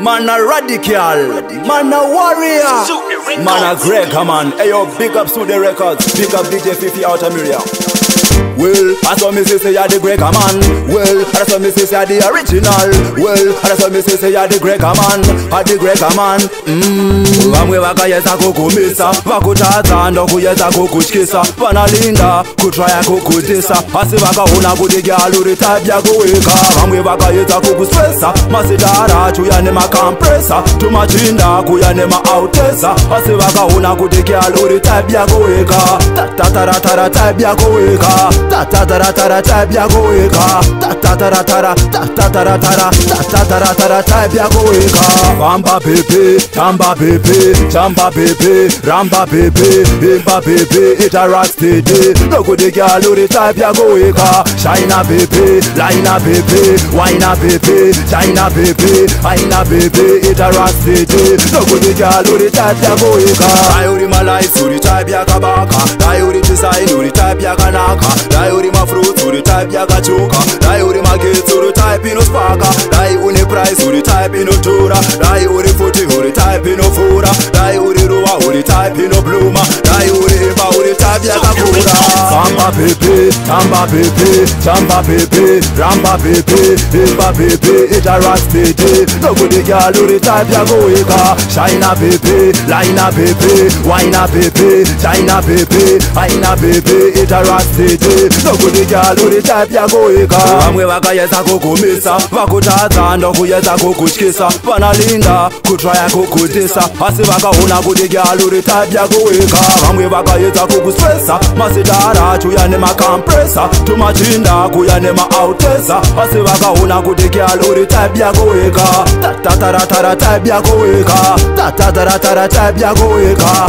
Man a radical, man a warrior, man a Gregor man. Hey yo, big up to the records, big up DJ Fifi out of Miria. Well, that's what me say you're the Gregor man. Well, that's what me say you're the original. Well, that's what me say you're the Gregor man. The Gregor man. Vamwe vakayesa kukumisa, vakutadza kuyesa kukutyisa, vanalinda kutraya kukutisa, asi vakaona kuti gyal uri type yakuwika. Vamwe vakayesa kukustresa, masidara chuya nemakampresa, tumachinda kuya nemaoutesa, asi vakaona kuti gyal uri type yakuwika. Tataratara type yakuwika. Tataratara type yakuwika. Tataratara type yakuwika. Bamba baby, tamba baby, jamba baby, ramba baby, bimba baby, it a rock steady. No good girl, the type yakuwika. Shina baby, lina baby, wina baby, China baby, aina baby, it a rock steady. No good girl, the type yakuwika. I uri malai, the type yakabaka. I uri design, the type yakanaka. I uri my fruit, the type yakachuka. I uri my kids, the type in sparka. I uri price, the type in tura. I uri footy, the type in fura. I uri ruwa, the type in bluma. I uri iba, the type yakakura. Samba baby, tamba baby, jamba baby, ramba baby, bimba baby, it a rock steady. No good girl, the type yakuwika. Shina baby, lina baby, wina baby, China baby, aina baby, it a rock steady. No good girl, the type yakuwika. Vamwe vakayesa kukumisa, vakutadza kuyesa kukutyisa, vanalinda kutraya kukutisa, asi vakaona kuti gyal uri type yakuwika. Vamwe vakayesa kukustresa, masidara chuya nemakampresa, tumachinda kuya nemaoutesa, asi vakaona kuti gyal uri type yakuwika. Tataratara type yakuwika. Tataratara type yakuwika.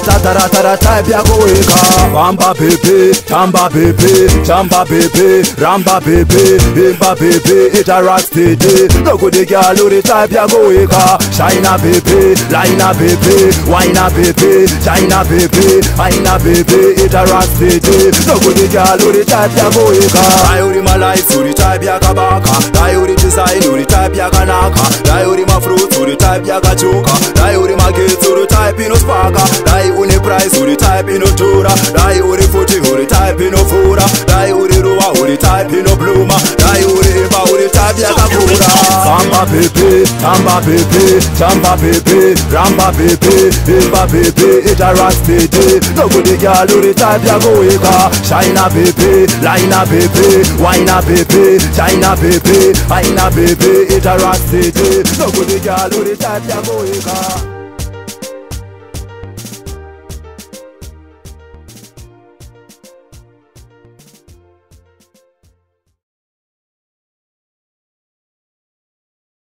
Tataratara type yakuwika. Bamba baby, tamba baby, jamba baby, ramba baby, bimba baby, it a rock steady. No good girl, the type yakuwika. Shina baby, lina baby, wina baby, China baby, aina baby, it a rock steady. No good girl, the type yakuwika. I uri my life, the type yakabaka. I uri design, the type yakanaka. I uri my fruit, the type yakachuka. I uri my kids, the type in sparka. I uri price, the type in tura. I uri footy, the type in fura. I uri ruwa, the type in bluma. I uri iba, the type yakakura. Samba baby, tamba baby, jamba baby, ramba baby, bimba baby, it a rock steady. No good girl, the type yakuwika. Shina baby, lina baby, wina baby, China baby, aina baby, it a rock steady. No good girl, the type yakuwika.